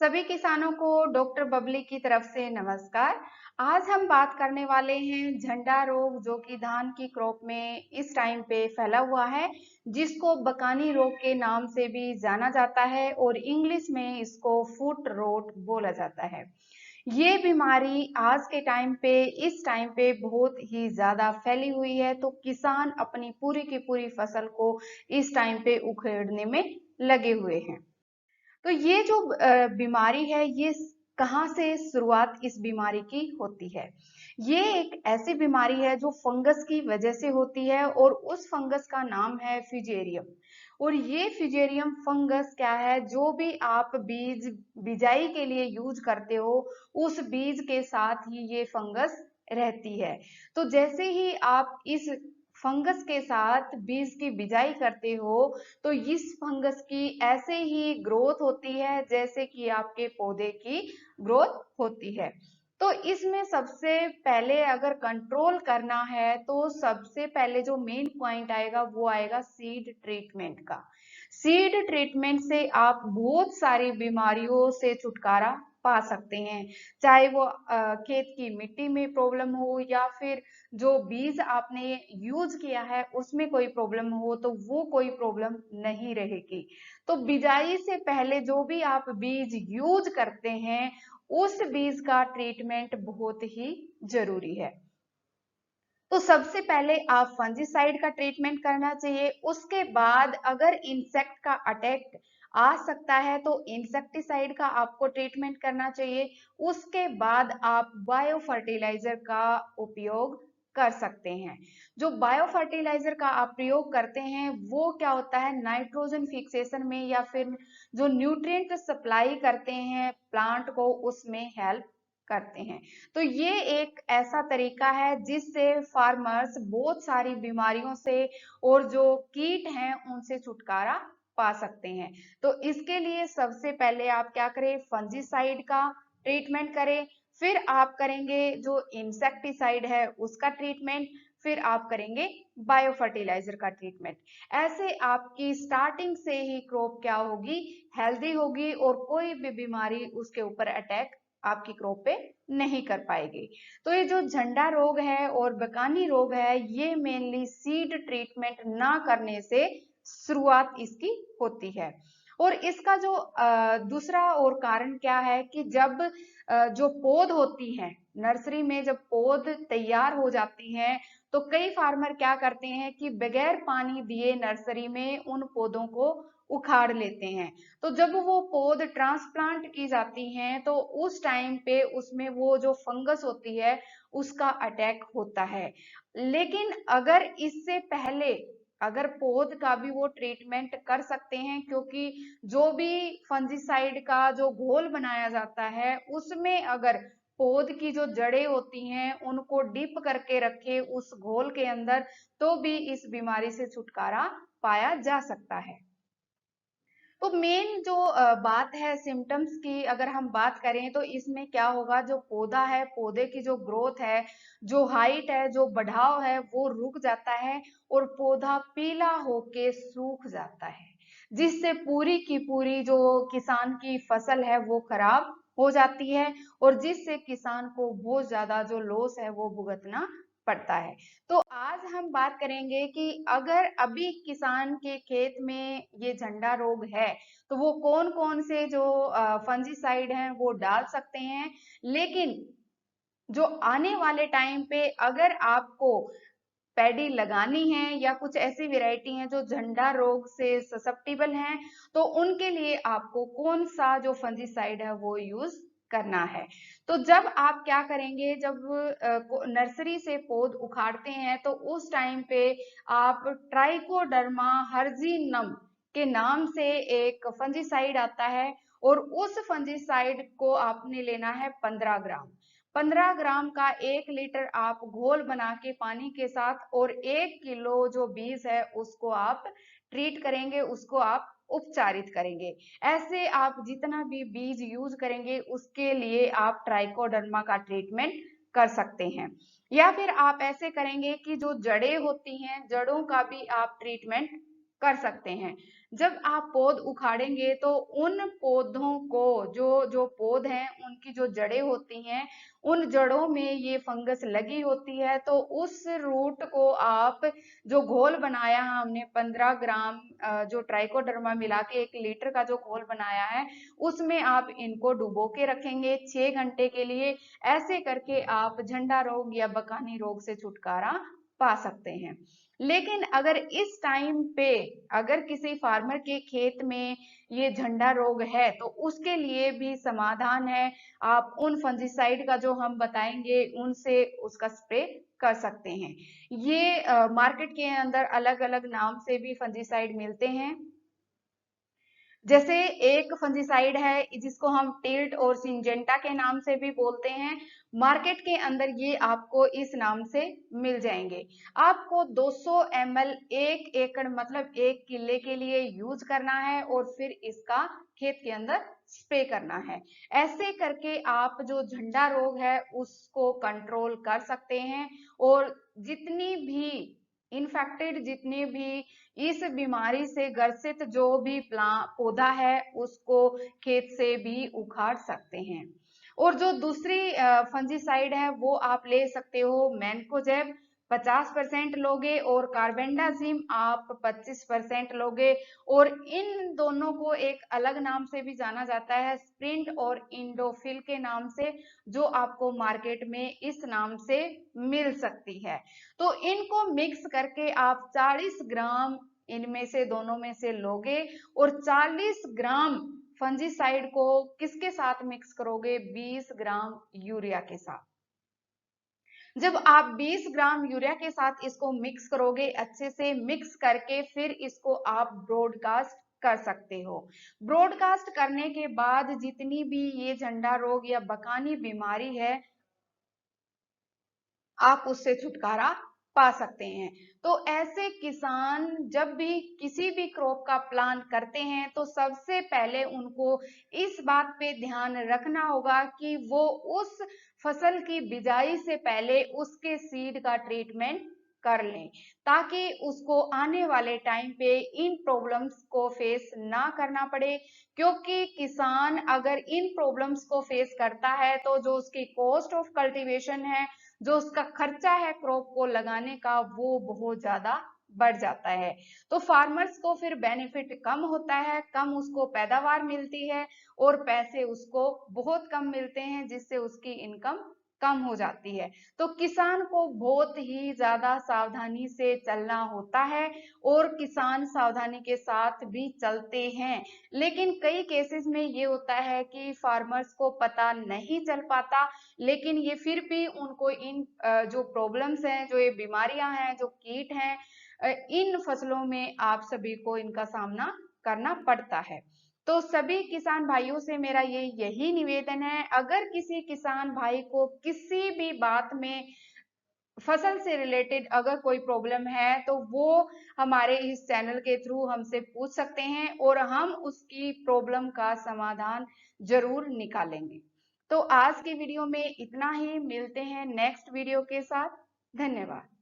सभी किसानों को डॉक्टर बबली की तरफ से नमस्कार। आज हम बात करने वाले हैं झंडा रोग, जो कि धान की क्रॉप में इस टाइम पे फैला हुआ है, जिसको बकानी रोग के नाम से भी जाना जाता है और इंग्लिश में इसको फुट रोट बोला जाता है। ये बीमारी आज के टाइम पे इस टाइम पे बहुत ही ज्यादा फैली हुई है, तो किसान अपनी पूरी की पूरी फसल को इस टाइम पे उखेड़ने में लगे हुए हैं। तो ये जो बीमारी है, ये कहाँ से शुरुआत इस बीमारी की होती है? ये एक ऐसी बीमारी है जो फंगस की वजह से होती है और उस फंगस का नाम है फ्यूजेरियम। और ये फ्यूजेरियम फंगस क्या है, जो भी आप बीज बिजाई के लिए यूज करते हो, उस बीज के साथ ही ये फंगस रहती है। तो जैसे ही आप इस फंगस के साथ बीज की बिजाई करते हो, तो इस फंगस की ऐसे ही ग्रोथ होती है जैसे कि आपके पौधे की ग्रोथ होती है। तो इसमें सबसे पहले अगर कंट्रोल करना है, तो सबसे पहले जो मेन पॉइंट आएगा वो आएगा सीड ट्रीटमेंट का। सीड ट्रीटमेंट से आप बहुत सारी बीमारियों से छुटकारा पा सकते हैं, चाहे वो खेत की मिट्टी में प्रॉब्लम हो या फिर जो बीज आपने यूज किया है उसमें कोई प्रॉब्लम हो, तो वो कोई प्रॉब्लम नहीं रहेगी। तो बिजाई से पहले जो भी आप बीज यूज करते हैं, उस बीज का ट्रीटमेंट बहुत ही जरूरी है। तो सबसे पहले आप फंजीसाइड का ट्रीटमेंट करना चाहिए। उसके बाद अगर इंसेक्ट का अटैक आ सकता है, तो इंसेक्टिसाइड का आपको ट्रीटमेंट करना चाहिए। उसके बाद आप बायो फर्टिलाइजर का उपयोग कर सकते हैं। जो बायो फर्टिलाइजर का आप प्रयोग करते हैं, वो क्या होता है, नाइट्रोजन फिक्सेशन में या फिर जो न्यूट्रिएंट सप्लाई करते हैं प्लांट को, उसमें हेल्प करते हैं। तो ये एक ऐसा तरीका है जिससे फार्मर्स बहुत सारी बीमारियों से और जो कीट हैं उनसे छुटकारा पा सकते हैं। तो इसके लिए सबसे पहले आप क्या करें, फंजीसाइड का ट्रीटमेंट करें, फिर आप करेंगे जो इंसेक्टिसाइड है उसका ट्रीटमेंट, फिर आप करेंगे बायो फर्टिलाइजर का ट्रीटमेंट। ऐसे आपकी स्टार्टिंग से ही क्रॉप क्या होगी, हेल्दी होगी और कोई भी बीमारी उसके ऊपर अटैक आपकी क्रॉप पे नहीं कर पाएगी। तो ये जो झंडा रोग है और बकानी रोग है, ये मेनली सीड ट्रीटमेंट ना करने से शुरुआत इसकी होती है। और इसका जो दूसरा और कारण क्या है कि जब जो पौध होती हैं नर्सरी में, जब पौध तैयार हो जाती हैं, तो कई फार्मर क्या करते हैं कि बगैर पानी दिए नर्सरी में उन पौधों को उखाड़ लेते हैं। तो जब वो पौध ट्रांसप्लांट की जाती हैं, तो उस टाइम पे उसमें वो जो फंगस होती है उसका अटैक होता है। लेकिन अगर इससे पहले अगर पौध का भी वो ट्रीटमेंट कर सकते हैं, क्योंकि जो भी फंजीसाइड का जो घोल बनाया जाता है उसमें अगर पौध की जो जड़ें होती हैं उनको डिप करके रखे उस घोल के अंदर, तो भी इस बीमारी से छुटकारा पाया जा सकता है। तो मेन जो बात है सिम्टम्स की, अगर हम बात करें तो इसमें क्या होगा, जो पौधा है, पौधे की जो ग्रोथ है, जो हाइट है, जो बढ़ाव है, वो रुक जाता है और पौधा पीला होके सूख जाता है, जिससे पूरी की पूरी जो किसान की फसल है वो खराब हो जाती है और जिससे किसान को बहुत ज्यादा जो लॉस है वो भुगतना पड़ता है। तो आज हम बात करेंगे कि अगर अभी किसान के खेत में ये झंडा रोग है, तो वो कौन कौन से जो फंजीसाइड हैं वो डाल सकते हैं। लेकिन जो आने वाले टाइम पे अगर आपको पैडी लगानी है या कुछ ऐसी वैरायटी है जो झंडा रोग से ससेप्टिबल हैं, तो उनके लिए आपको कौन सा जो फंजीसाइड है वो यूज करना है। तो जब आप क्या करेंगे, जब नर्सरी से पौध उखाड़ते हैं, तो उस टाइम पे आप ट्राइकोडर्मा हर्जिनम के नाम से एक फंजीसाइड आता है, और उस फंजीसाइड को आपने लेना है 15 ग्राम। 15 ग्राम का 1 लीटर आप घोल बना के पानी के साथ, और 1 किलो जो बीज है उसको आप ट्रीट करेंगे, उसको आप उपचारित करेंगे। ऐसे आप जितना भी बीज यूज करेंगे उसके लिए आप ट्राइकोडर्मा का ट्रीटमेंट कर सकते हैं। या फिर आप ऐसे करेंगे कि जो जड़ें होती हैं, जड़ों का भी आप ट्रीटमेंट कर सकते हैं। जब आप पौध उखाड़ेंगे तो उन पौधों को, जो जो पौध हैं उनकी जो जड़ें होती हैं, उन जड़ों में ये फंगस लगी होती है। तो उस रूट को आप, जो घोल बनाया है हमने 15 ग्राम जो ट्राइकोडर्मा मिला के 1 लीटर का जो घोल बनाया है, उसमें आप इनको डुबो के रखेंगे 6 घंटे के लिए। ऐसे करके आप झंडा रोग या बकानी रोग से छुटकारा पा सकते हैं। लेकिन अगर इस टाइम पे अगर किसी फार्मर के खेत में ये झंडा रोग है तो उसके लिए भी समाधान है। आप उन फंजीसाइड का जो हम बताएंगे उनसे उसका स्प्रे कर सकते हैं। ये मार्केट के अंदर अलग अलग नाम से भी फंजीसाइड मिलते हैं। जैसे एक फंजीसाइड है जिसको हम टिल्ट और सिंजेंटा के नाम से भी बोलते हैं, मार्केट के अंदर ये आपको इस नाम से मिल जाएंगे। आपको 200 ml 1 एकड़ मतलब 1 किले के लिए यूज करना है और फिर इसका खेत के अंदर स्प्रे करना है। ऐसे करके आप जो झंडा रोग है उसको कंट्रोल कर सकते हैं और जितनी भी इन्फेक्टेड, जितने भी इस बीमारी से ग्रसित जो भी पौधा है उसको खेत से भी उखाड़ सकते हैं। और जो दूसरी फंजीसाइड है वो आप ले सकते हो मैनकोजेब 50% लोगे और कार्बेंडाजिम आप 25% लोगे। और इन दोनों को एक अलग नाम से भी जाना जाता है, स्प्रिंट और इंडोफिल के नाम से, जो आपको मार्केट में इस नाम से मिल सकती है। तो इनको मिक्स करके आप 40 ग्राम इनमें से दोनों में से लोगे और 40 ग्राम फंजीसाइड को किसके साथ मिक्स करोगे? 20 ग्राम यूरिया के साथ। जब आप 20 ग्राम यूरिया के साथ इसको मिक्स करोगे, अच्छे से मिक्स करके फिर इसको आप ब्रॉडकास्ट कर सकते हो। ब्रॉडकास्ट करने के बाद जितनी भी ये झंडा रोग या बकानी बीमारी है आप उससे छुटकारा पा सकते हैं। तो ऐसे किसान जब भी किसी भी क्रॉप का प्लान करते हैं तो सबसे पहले उनको इस बात पे ध्यान रखना होगा कि वो उस फसल की बिजाई से पहले उसके सीड का ट्रीटमेंट कर लें, ताकि उसको आने वाले टाइम पे इन प्रॉब्लम्स को फेस ना करना पड़े। क्योंकि किसान अगर इन प्रॉब्लम्स को फेस करता है तो जो उसकी कॉस्ट ऑफ कल्टीवेशन है, जो उसका खर्चा है क्रॉप को लगाने का, वो बहुत ज्यादा बढ़ जाता है। तो फार्मर्स को फिर बेनिफिट कम होता है, कम उसको पैदावार मिलती है और पैसे उसको बहुत कम मिलते हैं, जिससे उसकी इनकम कम हो जाती है। तो किसान को बहुत ही ज्यादा सावधानी से चलना होता है और किसान सावधानी के साथ भी चलते हैं। लेकिन कई केसेस में ये होता है कि फार्मर्स को पता नहीं चल पाता, लेकिन ये फिर भी उनको इन जो प्रॉब्लम्स हैं, जो ये बीमारियां हैं, जो कीट हैं, इन फसलों में आप सभी को इनका सामना करना पड़ता है। तो सभी किसान भाइयों से मेरा यही निवेदन है, अगर किसी किसान भाई को किसी भी बात में फसल से रिलेटेड अगर कोई प्रॉब्लम है तो वो हमारे इस चैनल के थ्रू हमसे पूछ सकते हैं और हम उसकी प्रॉब्लम का समाधान जरूर निकालेंगे। तो आज की वीडियो में इतना ही, मिलते हैं नेक्स्ट वीडियो के साथ। धन्यवाद।